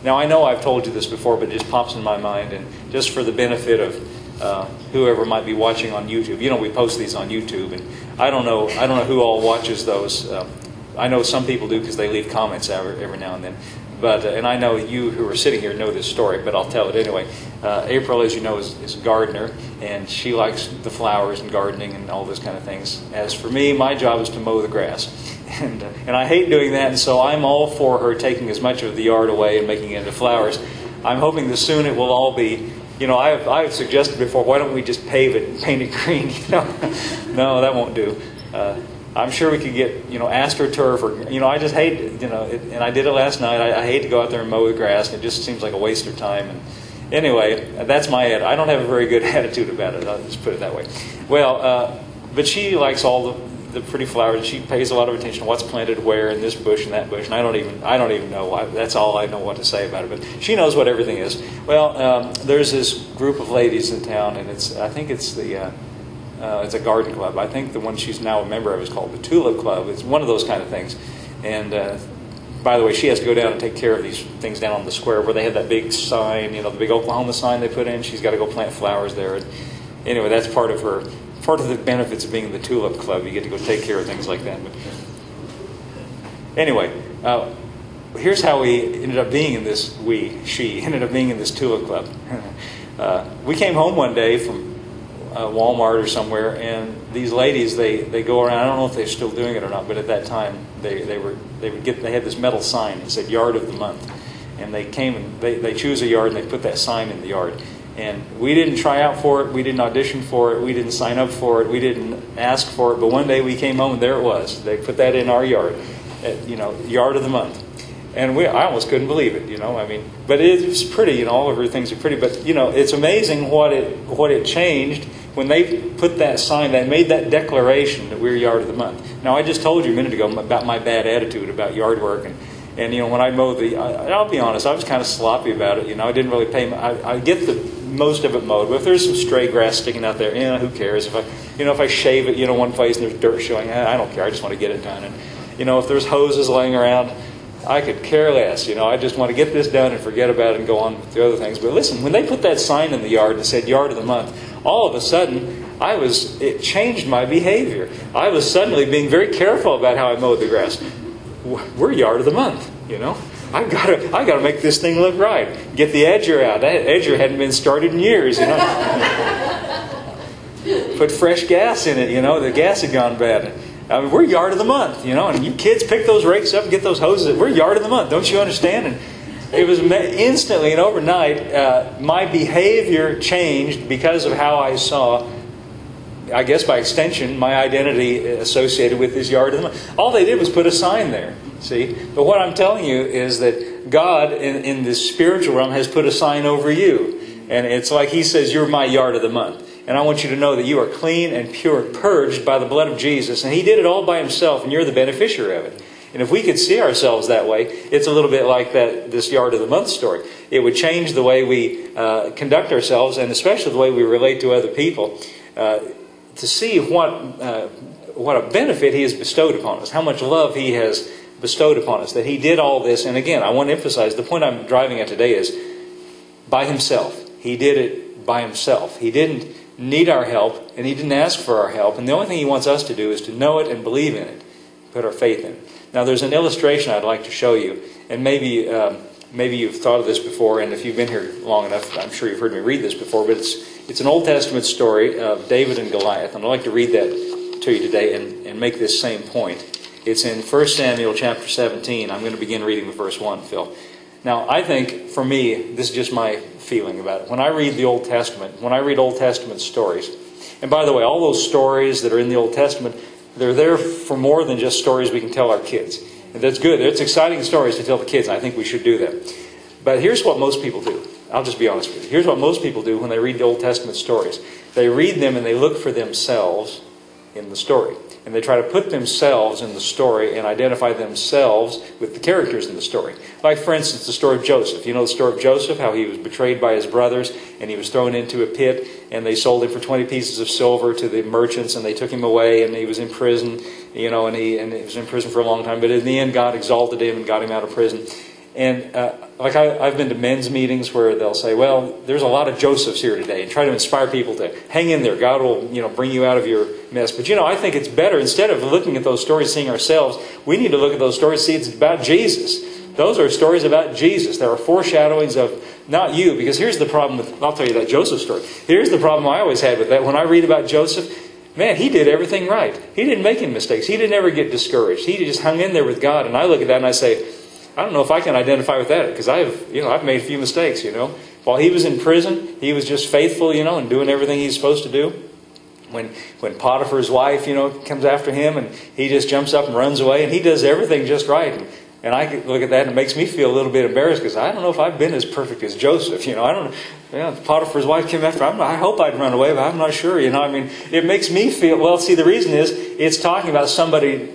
Now, I know I've told you this before, but it just pops in my mind, and just for the benefit of whoever might be watching on YouTube. You know, we post these on YouTube, and I don't know who all watches those. I know some people do because they leave comments every now and then. But and I know you who are sitting here know this story, but I'll tell it anyway. April, as you know, is a gardener, and she likes the flowers and gardening and all those kind of things. As for me, my job is to mow the grass, and I hate doing that, and so I'm all for her taking as much of the yard away and making it into flowers. I'm hoping that soon it will all be. You know, I've suggested before, why don't we just pave it and paint it green? You know, no, that won't do. I'm sure we could get, AstroTurf, or, I just hate, and I did it last night. I hate to go out there and mow the grass. It just seems like a waste of time. And anyway, that's my attitude. I don't have a very good attitude about it. I'll just put it that way. Well, but she likes all the pretty flowers. She pays a lot of attention to what's planted where in this bush and that bush. And I don't even know. That's all I know what to say about it. But she knows what everything is. Well, there's this group of ladies in town, and I think it's it's a garden club. I think the one she's now a member of is called the Tulip Club. It's one of those kind of things. And by the way, she has to go down and take care of these things down on the square where they have that big sign, the big Oklahoma sign they put in. She's got to go plant flowers there. And anyway, that's part of the benefits of being in the Tulip Club. You get to go take care of things like that. But anyway, here's how we ended up being in this. She ended up being in this Tulip Club. We came home one day from Walmart or somewhere, and these ladies they go around. I don't know if they're still doing it or not, but at that time they had this metal sign that said Yard of the Month, and they came and they choose a yard and they put that sign in the yard. And we didn't try out for it, we didn't audition for it, we didn't sign up for it, we didn't ask for it. But one day we came home and there it was. They put that in our yard, Yard of the Month. And I almost couldn't believe it, But it was pretty, all of her things are pretty. But, it's amazing what it changed when they put that sign, they made that declaration that we're Yard of the Month. Now, I just told you a minute ago about my bad attitude about yard work. And when I mowed I'll be honest, I was kind of sloppy about it. I didn't really pay, I get most of it mowed. But if there's some stray grass sticking out there, who cares? If I shave it, one place and there's dirt showing, I don't care. I just want to get it done. And, if there's hoses laying around, I could care less. I just want to get this done and forget about it and go on with the other things. But listen, when they put that sign in the yard that said Yard of the Month, all of a sudden, it changed my behavior. I was suddenly being very careful about how I mowed the grass. We're Yard of the Month, I gotta make this thing look right. Get the edger out. That edger hadn't been started in years, Put fresh gas in it, the gas had gone bad. We're Yard of the Month, and you kids pick those rakes up and get those hoses. We're Yard of the Month, don't you understand? And it was instantly and overnight, my behavior changed because of how I saw, I guess by extension, my identity associated with this Yard of the Month. All they did was put a sign there, see? But what I'm telling you is that God, in this spiritual realm, has put a sign over you. And it's like He says, you're my Yard of the Month. And I want you to know that you are clean and pure, purged by the blood of Jesus. And He did it all by Himself, and you're the beneficiary of it. And if we could see ourselves that way, it's a little bit like this Yard of the Month story. It would change the way we conduct ourselves, and especially the way we relate to other people, to see what a benefit He has bestowed upon us, how much love He has bestowed upon us, that He did all this. And again, I want to emphasize, the point I'm driving at today is by Himself. He did it by Himself. He didn't need our help, and He didn't ask for our help. And the only thing He wants us to do is to know it and believe in it, put our faith in it. Now, there's an illustration I'd like to show you, and maybe you've thought of this before, and if you've been here long enough, I'm sure you've heard me read this before, but it's an Old Testament story of David and Goliath, and I'd like to read that to you today and make this same point. It's in 1 Samuel chapter 17. I'm going to begin reading with verse 1, Phil. Now, I think, for me, this is just my feeling about it. When I read the Old Testament, when I read Old Testament stories, and by the way, all those stories that are in the Old Testament, they're there for more than just stories we can tell our kids. And that's good. It's exciting stories to tell the kids, and I think we should do that. But here's what most people do. I'll just be honest with you. Here's what most people do when they read the Old Testament stories. They read them and they look for themselves in the story. And they try to put themselves in the story and identify themselves with the characters in the story. Like, for instance, the story of Joseph. You know the story of Joseph, how he was betrayed by his brothers and he was thrown into a pit and they sold him for 20 pieces of silver to the merchants and they took him away and he was in prison, and he was in prison for a long time. But in the end, God exalted him and got him out of prison. And like I've been to men's meetings where they'll say, well, there's a lot of Josephs here today, and try to inspire people to hang in there. God will, bring you out of your mess. But, I think it's better, instead of looking at those stories, seeing ourselves, we need to look at those stories, see it's about Jesus. Those are stories about Jesus. There are foreshadowings of not you. Because here's the problem with, I'll tell you that Joseph story. Here's the problem I always had with that. When I read about Joseph, man, he did everything right. He didn't make any mistakes. He didn't ever get discouraged. He just hung in there with God. And I look at that and I say, I don't know if I can identify with that, because I've made a few mistakes, While he was in prison, he was just faithful, and doing everything he's supposed to do. When Potiphar's wife, comes after him, and he just jumps up and runs away, and he does everything just right. And I look at that and it makes me feel a little bit embarrassed, because I don't know if I've been as perfect as Joseph. I don't know. Potiphar's wife came after him. I hope I'd run away, but I'm not sure. It makes me feel, well, see, the reason is it's talking about somebody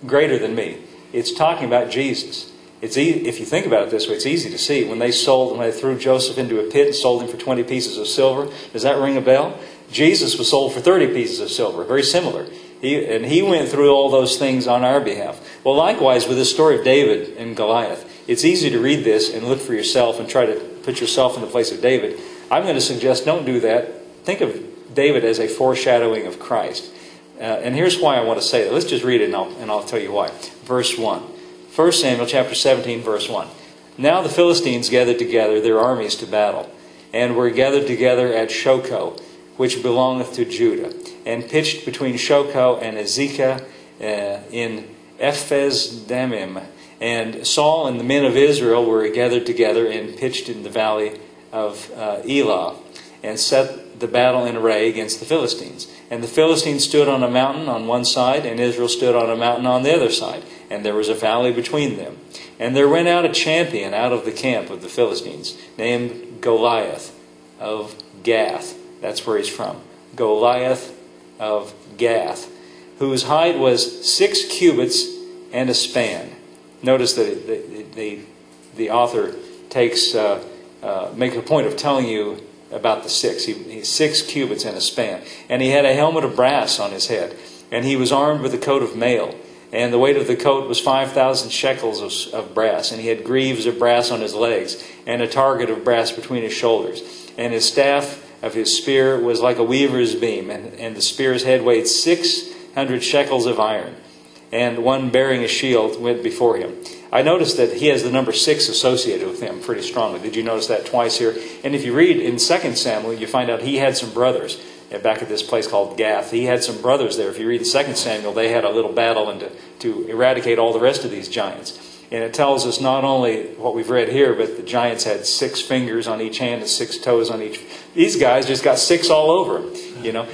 greater than me. It's talking about Jesus. It's easy, if you think about it this way, it's easy to see. When they threw Joseph into a pit and sold him for 20 pieces of silver, does that ring a bell? Jesus was sold for 30 pieces of silver, very similar. He went through all those things on our behalf. Well, likewise, with the story of David and Goliath, it's easy to read this and look for yourself and try to put yourself in the place of David. I'm going to suggest don't do that. Think of David as a foreshadowing of Christ. And here's why I want to say that. Let's just read it and I'll tell you why. Verse 1. 1 Samuel chapter 17, verse 1. Now the Philistines gathered together their armies to battle, and were gathered together at Shochoh, which belongeth to Judah, and pitched between Shochoh and Azekah in Ephes-dammim. And Saul and the men of Israel were gathered together and pitched in the valley of Elah, and set the battle in array against the Philistines. And the Philistines stood on a mountain on one side, and Israel stood on a mountain on the other side. And there was a valley between them. And there went out a champion out of the camp of the Philistines, named Goliath of Gath. That's where he's from. Goliath of Gath, whose height was 6 cubits and a span. Notice that the author makes a point of telling you about the 6. He's 6 cubits and a span. And he had a helmet of brass on his head. And he was armed with a coat of mail. And the weight of the coat was 5,000 shekels of brass. And he had greaves of brass on his legs, and a target of brass between his shoulders. And his staff of his spear was like a weaver's beam. And the spear's head weighed 600 shekels of iron. And one bearing a shield went before him. I noticed that he has the number 6 associated with him pretty strongly. Did you notice that twice here? And if you read in 2 Samuel, you find out he had some brothers back at this place called Gath. He had some brothers there. If you read in 2 Samuel, they had a little battle and to eradicate all the rest of these giants. And it tells us not only what we've read here, but the giants had 6 fingers on each hand and 6 toes on each. These guys just got 6 all over them,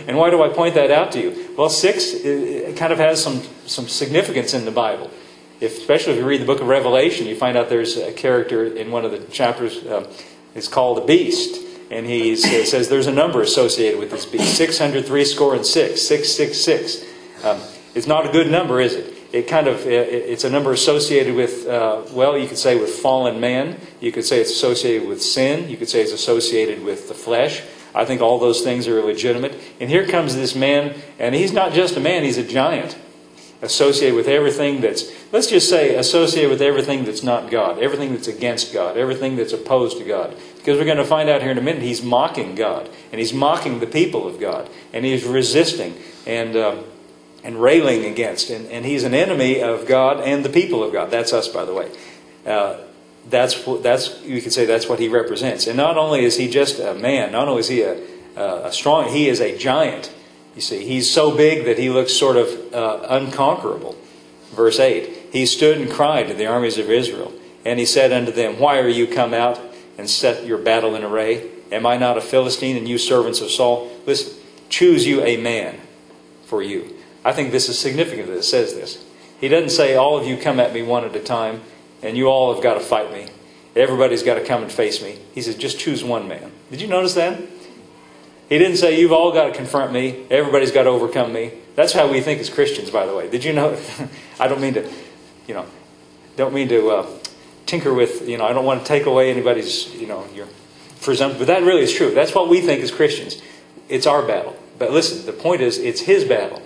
And why do I point that out to you? Well, 6 it kind of has some significance in the Bible. Especially if you read the book of Revelation, you find out there's a character in one of the chapters. It's called the Beast. And he says there's a number associated with this beast. 666. 666. It's not a good number, is it? It's a number associated with, you could say with fallen man. You could say it's associated with sin. You could say it's associated with the flesh. I think all those things are legitimate. And here comes this man, and he's not just a man, he's a giant. Associated with everything let's just say, associated with everything that's not God. Everything that's against God. Everything that's opposed to God. Because we're going to find out here in a minute, he's mocking God. And he's mocking the people of God. And he's resisting and railing against. And he's an enemy of God and the people of God. That's us, by the way. You could say that's what he represents. And not only is he just a man, not only is he a strong, he is a giant. You see, he's so big that he looks sort of unconquerable. Verse 8, he stood and cried to the armies of Israel. And he said unto them, why are you come out and set your battle in array? Am I not a Philistine, and you servants of Saul? Listen, choose you a man for you. I think this is significant that it says this. He doesn't say, all of you come at me one at a time, and you all have got to fight me. Everybody's got to come and face me. He says, just choose one man. Did you notice that? He didn't say, you've all got to confront me. Everybody's got to overcome me. That's how we think as Christians, by the way. Did you know? I don't mean to, tinker with, I don't want to take away anybody's, your presumption. But that really is true. That's what we think as Christians. It's our battle. But listen, the point is, it's his battle.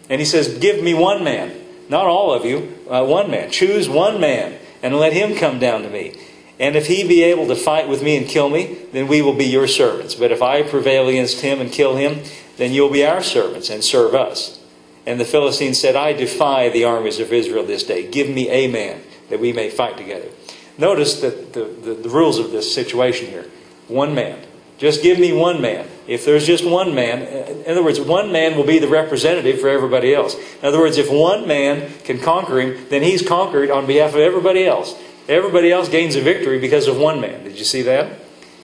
And he says, give me one man. Not all of you. One man. Choose one man. and let him come down to me. And if he be able to fight with me and kill me, then we will be your servants. But if I prevail against him and kill him, then you'll be our servants and serve us." And the Philistine said, "I defy the armies of Israel this day. Give me a man, that we may fight together." Notice that the rules of this situation here. One man. Just give me one man. If there's just one man, in other words, one man will be the representative for everybody else. In other words, if one man can conquer him, then he's conquered on behalf of everybody else. Everybody else gains a victory because of one man. Did you see that?